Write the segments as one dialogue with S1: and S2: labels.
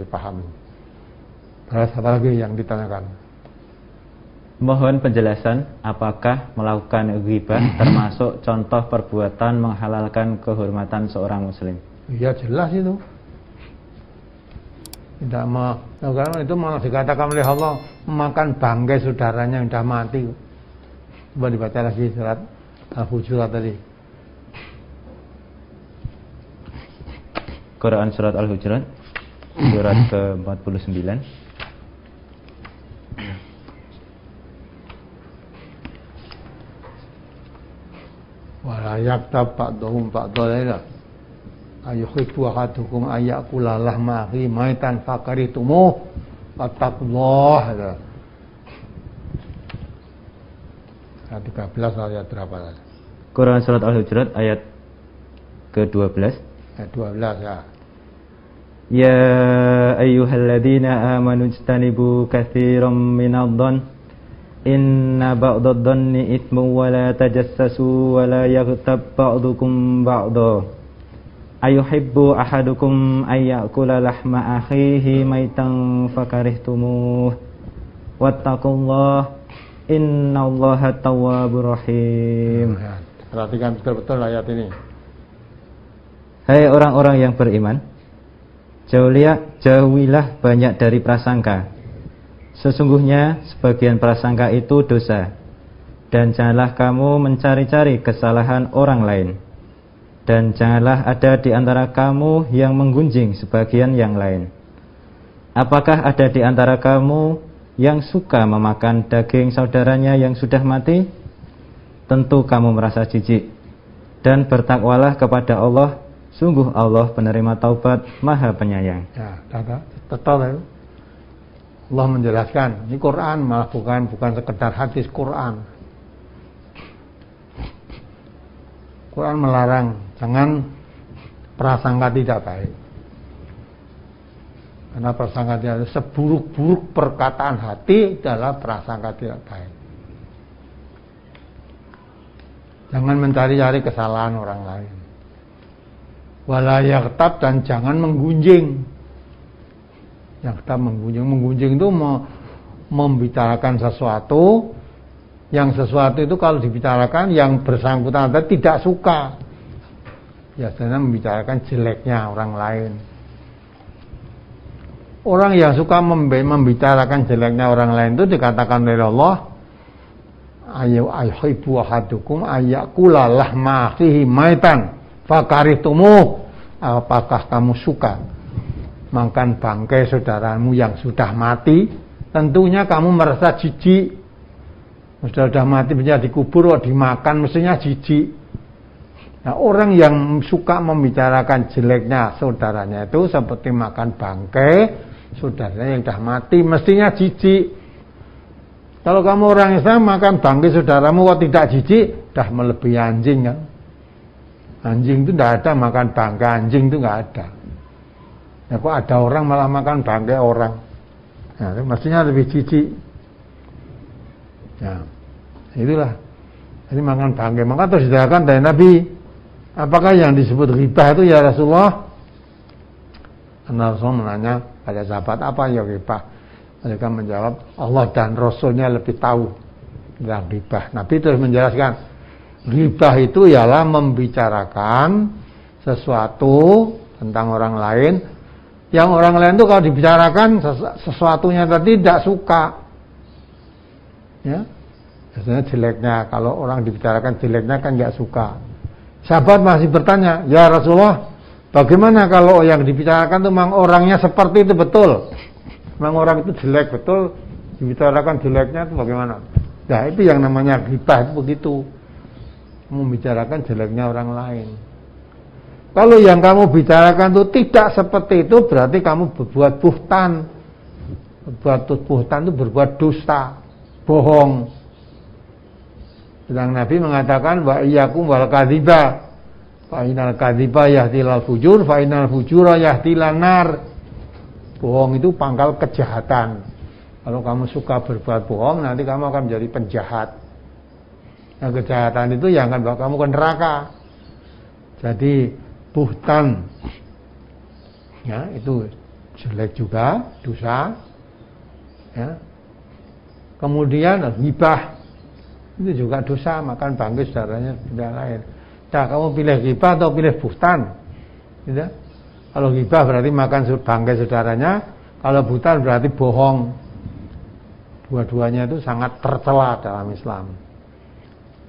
S1: dipahami. Terus apa lagi yang ditanyakan?
S2: Mohon penjelasan, apakah melakukan ghibah termasuk contoh perbuatan menghalalkan kehormatan seorang muslim?
S1: Ya jelas itu. Tidak karena itu malah dikatakan oleh Allah memakan bangkai saudaranya yang sudah mati. Coba dibaca lagi surat Al-Hujurat tadi.
S2: Quran surat Al-Hujurat surat ke-49.
S1: Wala yaktab ba'dhum ba'dhaila ayuhibbu ahadukum ayyakula lahma akhihi maitan fakaritumu wattaqullah. Ayat 13 ayat berapa tadi?
S2: Quran surat Al-Hujurat ayat ke-12.
S1: Ayat 12 ya.
S2: Ya ayyuhalladzina amanu ijtanibu katsiran minadh-dhann inna ba'dadh-dhanni itsmun wa la tajassasu wa la yaghtab ba'dukum ba'dha ayuhibbu ahadukum ayyakula lahma akhihi maitan fakarihtumuh wattaqullah innallaha tawwabur rahim.
S1: Perhatikan betul-betul ayat ini.
S2: Hai orang-orang yang beriman, jauhilah banyak dari prasangka. Sesungguhnya sebagian prasangka itu dosa. Dan janganlah kamu mencari-cari kesalahan orang lain. Dan janganlah ada di antara kamu yang menggunjing sebagian yang lain. Apakah ada di antara kamu yang suka memakan daging saudaranya yang sudah mati? Tentu kamu merasa jijik. Dan bertakwalah kepada Allah. Sungguh Allah penerima taubat, Maha Penyayang.
S1: Ya, betul. Allah menjelaskan, ini Quran malah bukan sekedar hadis Quran. Quran melarang jangan prasangka tidak baik. Karena prasangka tidak baik, seburuk-buruk perkataan hati adalah prasangka tidak baik. Jangan mencari-cari kesalahan orang lain. Wala yaghtab, dan jangan menggunjing. Yang kita menggunjing itu membicarakan sesuatu, yang sesuatu itu kalau dibicarakan yang bersangkutan tidak suka, biasanya membicarakan jeleknya orang lain. Orang yang suka membicarakan jeleknya orang lain itu dikatakan oleh Allah, ayuhibbu ahadukum ayyakula lahma akhihi maitan fakaritumu. Apakah kamu suka makan bangkai saudaramu yang sudah mati? Tentunya kamu merasa jijik. Sudah mati menjadi dikubur, dimakan mestinya jijik. Nah, orang yang suka membicarakan jeleknya saudaranya itu seperti makan bangkai saudaranya yang sudah mati, mestinya jijik. Kalau kamu orang Islam makan bangkai saudaramu kok tidak jijik, dah melebihi anjing kan? Anjing itu tidak ada makan bangkai anjing, itu nggak ada. Ya, kok ada orang malah makan bangkai orang? Nah, itu mestinya lebih jijik. Ya, itulah. Jadi makan bangkai. Maka terus disediakan dari Nabi. Apakah yang disebut ghibah itu ya Rasulullah? Karena Rasul menanya pada sahabat, apa ya ghibah? Mereka menjawab, Allah dan Rasulnya lebih tahu tentang ghibah. Nabi terus menjelaskan, ghibah itu ialah membicarakan sesuatu tentang orang lain, yang orang lain itu kalau dibicarakan sesuatunya tadi tidak suka, ya, biasanya jeleknya. Kalau orang dibicarakan jeleknya kan nggak suka. Sahabat masih bertanya, ya Rasulullah, bagaimana kalau yang dibicarakan itu memang orangnya seperti itu betul, memang orang itu jelek betul, dibicarakan jeleknya itu bagaimana? Nah, itu yang namanya ghibah, itu begitu, membicarakan jeleknya orang lain. Kalau yang kamu bicarakan itu tidak seperti itu, berarti kamu berbuat buhtan. Berbuat buhtan itu berbuat dusta, bohong. Sedang Nabi mengatakan, wa iyyakum wal kadziba, fa innal kadziba yahdilal fujur, fa innal fujura yahdilan nar. Bohong itu pangkal kejahatan. Kalau kamu suka berbuat bohong, nanti kamu akan menjadi penjahat. Nah, kejahatan itu yang akan bawa kamu ke neraka. Jadi buhtan, ya, itu jelek juga, dosa. Ya. Kemudian ghibah, itu juga dosa, makan bangkai saudaranya tidak lain. Nah, kamu pilih ghibah atau pilih buhtan? Tidak. Kalau ghibah berarti makan bangkai saudaranya, kalau buhtan berarti bohong. Dua-duanya itu sangat tercela dalam Islam.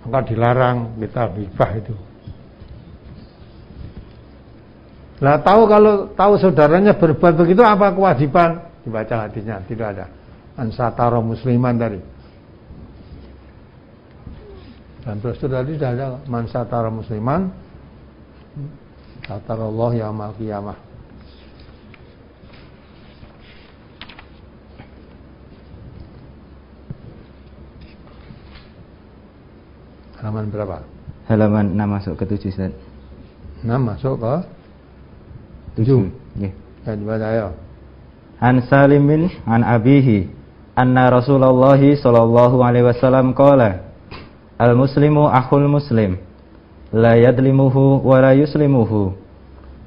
S1: Maka dilarang kita ghibah itu. Lah tahu saudaranya berbuat begitu apa kewajiban? Dibaca hadisnya, tidak ada. Ansataro musliman tadi. Dan terus tadi sudah ada mansataro musliman satarallahu yaumal qiyamah. Halaman berapa?
S2: Halaman 6 masuk ke 7, Ustaz.
S1: 6 masuk ke 7.
S2: Nggih.
S1: Ya dibaca ayo.
S2: An Salimin an abihi anna Rasulullah sallallahu alaihi wasallam qala al muslimu akhul muslim la yadlimuhu wa la yuslimuhu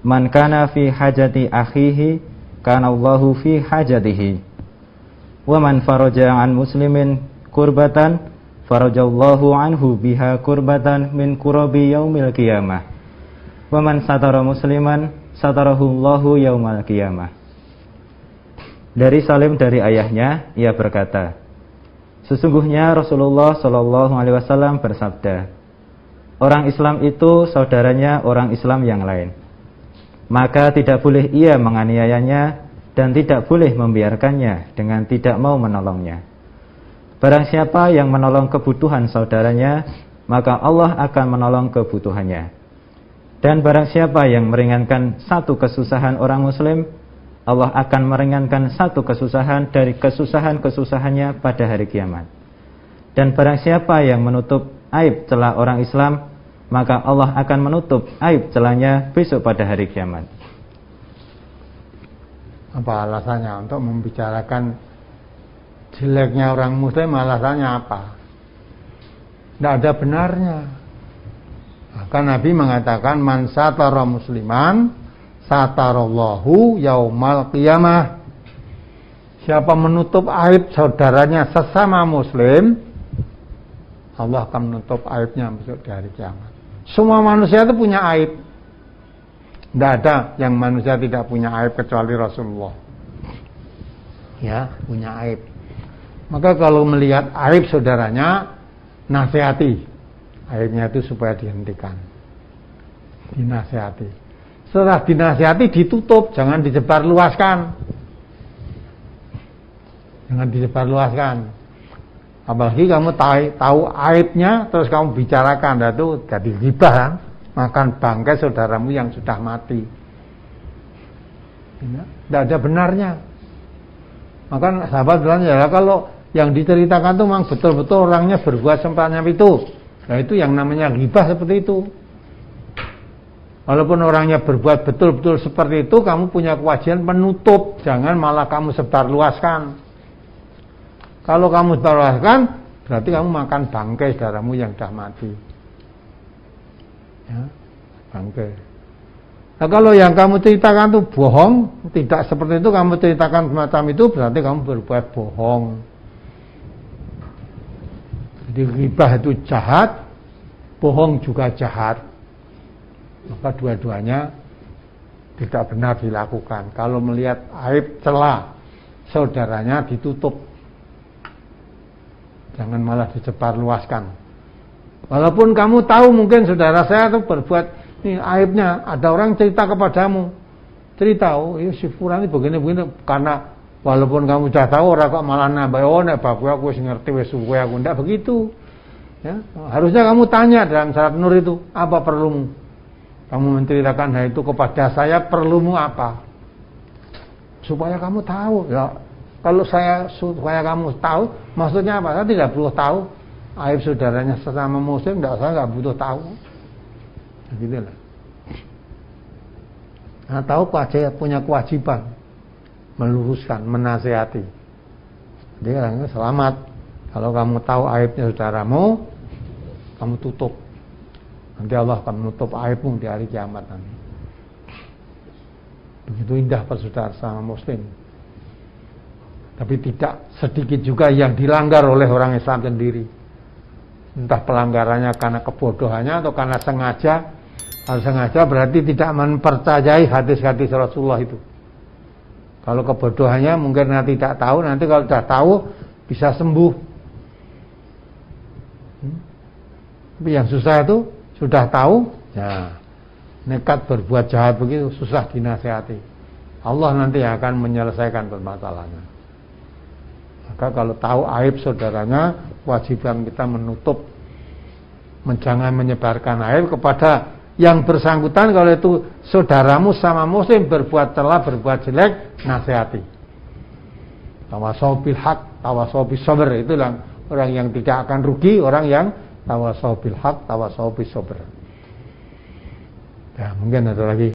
S2: man kana fi hajati akhihi kana Allahu fi hajatihi wa man faraja an muslimin kurbatan farajallahu anhu biha kurbatan min kurabi yaumil qiyamah wa man satara musliman satarahu Allahu yaumal qiyamah. Dari Salim dari ayahnya, ia berkata, sesungguhnya Rasulullah Shallallahu Alaihi Wasallam bersabda, orang Islam itu saudaranya orang Islam yang lain. Maka tidak boleh ia menganiayanya dan tidak boleh membiarkannya dengan tidak mau menolongnya. Barang siapa yang menolong kebutuhan saudaranya, maka Allah akan menolong kebutuhannya. Dan barang siapa yang meringankan satu kesusahan orang Muslim, Allah akan meringankan satu kesusahan dari kesusahan-kesusahannya pada hari kiamat. Dan barang siapa yang menutup aib celah orang Islam, maka Allah akan menutup aib celahnya besok pada hari kiamat.
S1: Apa alasannya untuk membicarakan jeleknya orang Muslim? Alasannya apa? Tidak ada benarnya. Maka Nabi mengatakan man satara musliman satarallahu yaumal qiyamah. Siapa menutup aib saudaranya sesama muslim, Allah akan menutup aibnya besok di hari kiamat. Semua manusia itu punya aib. Tidak ada yang manusia tidak punya aib kecuali Rasulullah. Ya, punya aib. Maka kalau melihat aib saudaranya, nasihati. Aibnya itu supaya dihentikan. Dinasihati. Setelah dinasihati ditutup, jangan disebarluaskan. Jangan disebarluaskan. Apalagi kamu tahu aibnya terus kamu bicarakan, itu jadi ghibah kan? Makan bangkai saudaramu yang sudah mati. Tidak ada benarnya. Maka sahabat bilang ya kalau yang diceritakan itu memang betul-betul orangnya berbuat semacam itu. Nah itu yang namanya ghibah seperti itu. Walaupun orangnya berbuat betul-betul seperti itu, kamu punya kewajiban menutup, jangan malah kamu sebarluaskan. Kalau kamu sebarluaskan, berarti kamu makan bangkai saudaramu yang sudah mati. Ya, bangkai. Nah kalau yang kamu ceritakan itu bohong, tidak seperti itu kamu ceritakan semacam itu, berarti kamu berbuat bohong. Jadi ghibah itu jahat, bohong juga jahat. Maka dua-duanya tidak benar dilakukan. Kalau melihat aib celah saudaranya ditutup, jangan malah disebarluaskan. Walaupun kamu tahu mungkin saudara saya itu berbuat ini aibnya, ada orang cerita kepadamu, cerita oh ya si fulan ini begini-begini, karena walaupun kamu sudah tahu orang kok malah nambah oh nek bagus aku wis ngerti wis suwe aku ndak begitu. Ya, harusnya kamu tanya dalam syarat nur itu apa perlumu. Kamu menceritakan hal itu kepada saya, perlumu apa? Supaya kamu tahu. Ya, kalau supaya kamu tahu, maksudnya apa? Saya tidak perlu tahu aib saudaranya sesama muslim, saya nggak butuh tahu. Begitulah. Nah, tahu punya kewajiban meluruskan, menasihati. Jadi orangnya selamat. Kalau kamu tahu aibnya saudaramu, kamu tutup. Nanti Allah akan menutup aibmu di hari kiamat nanti. Begitu indah persaudaraan sama muslim. Tapi tidak sedikit juga yang dilanggar oleh orang Islam sendiri. Entah pelanggarannya karena kebodohannya atau karena sengaja. Kalau sengaja berarti tidak mempercayai hadis-hadis Rasulullah itu. Kalau kebodohannya mungkin nanti tidak tahu, nanti kalau sudah tahu bisa sembuh. Tapi yang susah itu sudah tahu, ya nekat berbuat jahat begitu, susah dinasihati. Allah nanti akan menyelesaikan permasalahannya. Maka kalau tahu aib saudaranya, kewajiban kita menutup, jangan menyebarkan aib kepada yang bersangkutan. Kalau itu saudaramu sama muslim berbuat celah, berbuat jelek, nasihati. Tawasau bil haq, tawasau bis sabr, itulah orang yang tidak akan rugi, orang yang tawasau bil haq, tawasau bis sabr. Ya, mungkin ada lagi.